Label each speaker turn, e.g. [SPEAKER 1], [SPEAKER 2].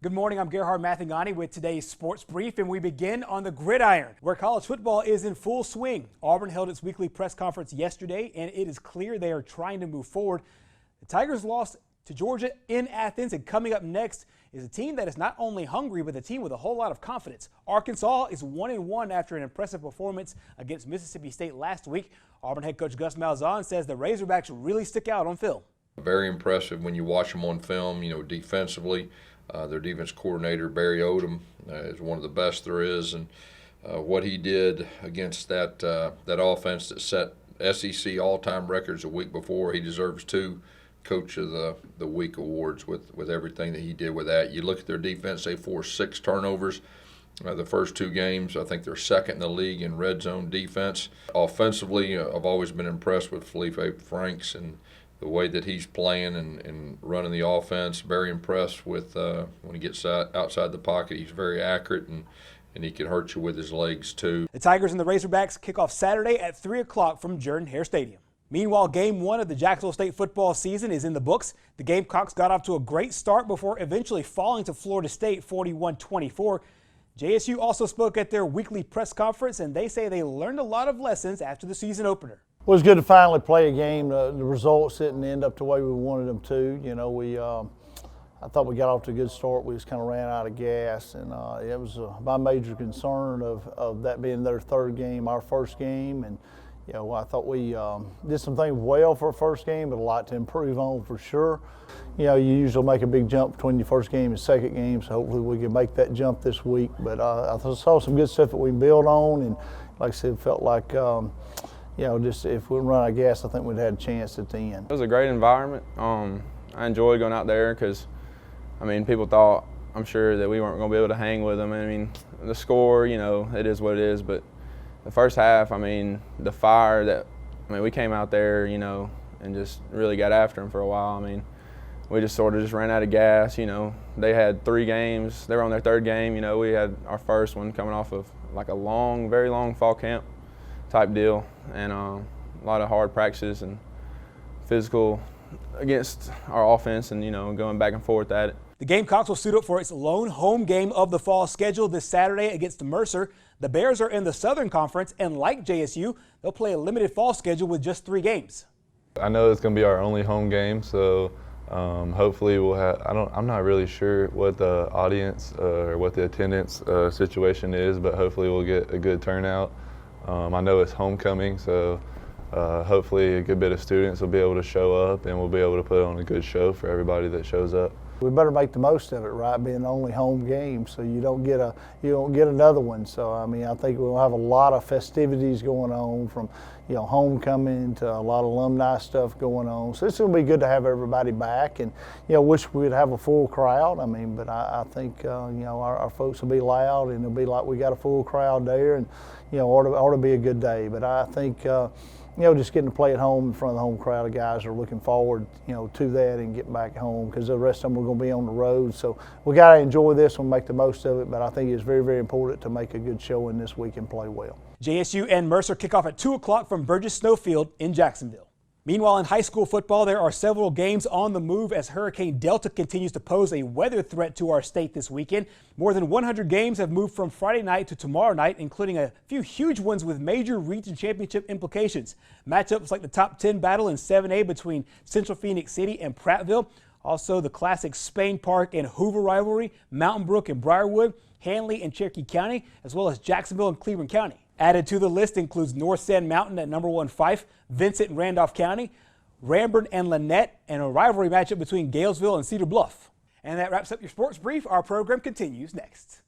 [SPEAKER 1] Good morning, I'm Gerhard Mathangani with today's Sports Brief, and we begin on the gridiron, where college football is in full swing. Auburn held its weekly press conference yesterday, and it is clear they are trying to move forward. The Tigers lost to Georgia in Athens, and coming up next is a team that is not only hungry, but a team with a whole lot of confidence. Arkansas is 1-1 after an impressive performance against Mississippi State last week. Auburn head coach Gus Malzahn says the Razorbacks really stick out on film.
[SPEAKER 2] Very impressive when you watch them on film, defensively. Their defense coordinator, Barry Odom, is one of the best there is, and what he did against that offense that set SEC all-time records a week before, he deserves 2 Coach of the Week awards with everything that he did with that. You look at their defense, they forced 6 turnovers the first 2 games. I think they're second in the league in red zone defense. Offensively, I've always been impressed with Felipe Franks and the way that he's playing and running the offense. Very impressed with when he gets outside the pocket. He's very accurate and he can hurt you with his legs too.
[SPEAKER 1] The Tigers and the Razorbacks kick off Saturday at 3 o'clock from Jordan-Hare Stadium. Meanwhile, Game 1 of the Jacksonville State football season is in the books. The Gamecocks got off to a great start before eventually falling to Florida State 41-24. JSU also spoke at their weekly press conference, and they say they learned a lot of lessons after the season opener.
[SPEAKER 3] Well, it was good to finally play a game. The results didn't end up the way we wanted them to. I thought we got off to a good start. We just kind of ran out of gas, and it was my major concern of that being their 3rd game, our 1st game. And I thought we did some things well for a 1st game, but a lot to improve on for sure. You usually make a big jump between your 1st game and 2nd game, so hopefully we can make that jump this week. But I saw some good stuff that we can build on, and like I said, felt like just if we run out of gas, I think we'd had a chance at the end.
[SPEAKER 4] It was a great environment. I enjoyed going out there because, people thought, I'm sure, that we weren't going to be able to hang with them. The score, it is what it is. But the first half, the fire that, we came out there, and just really got after them for a while. We just sort of just ran out of gas. They had 3 games. They were on their 3rd game. We had our 1st one coming off of like a long, very long fall camp type deal, and a lot of hard practices and physical against our offense, and going back and forth at it.
[SPEAKER 1] The Gamecocks will suit up for its lone home game of the fall schedule this Saturday against Mercer. The Bears are in the Southern Conference, and like JSU, they'll play a limited fall schedule with just 3 games.
[SPEAKER 5] I know it's going to be our only home game, so hopefully we'll have. I'm not really sure what the audience or what the attendance situation is, but hopefully we'll get a good turnout. I know it's homecoming, so hopefully a good bit of students will be able to show up, and we'll be able to put on a good show for everybody that shows up.
[SPEAKER 3] We better make the most of it, right? Being the only home game, so you don't get another one. So I think we'll have a lot of festivities going on, from homecoming to a lot of alumni stuff going on. So it's going to be good to have everybody back, and wish we'd have a full crowd. But I think our folks will be loud, and it'll be like we got a full crowd there, and ought to be a good day. But I think just getting to play at home in front of the home crowd, the guys are looking forward, to that and getting back home, because the rest of them are going to be on the road. So we got to enjoy this and make the most of it. But I think it's very, very important to make a good showing this week and play well.
[SPEAKER 1] JSU and Mercer kick off at 2 o'clock from Burgess Snowfield in Jacksonville. Meanwhile, in high school football, there are several games on the move as Hurricane Delta continues to pose a weather threat to our state this weekend. More than 100 games have moved from Friday night to tomorrow night, including a few huge ones with major region championship implications. Matchups like the top 10 battle in 7A between Central Phoenix City and Prattville. Also, the classic Spain Park and Hoover rivalry, Mountain Brook and Briarwood, Handley and Cherokee County, as well as Jacksonville and Cleveland County. Added to the list includes North Sand Mountain at number 1 Fife, Vincent and Randolph County, Ramburn and Lynette, and a rivalry matchup between Galesville and Cedar Bluff. And that wraps up your sports brief. Our program continues next.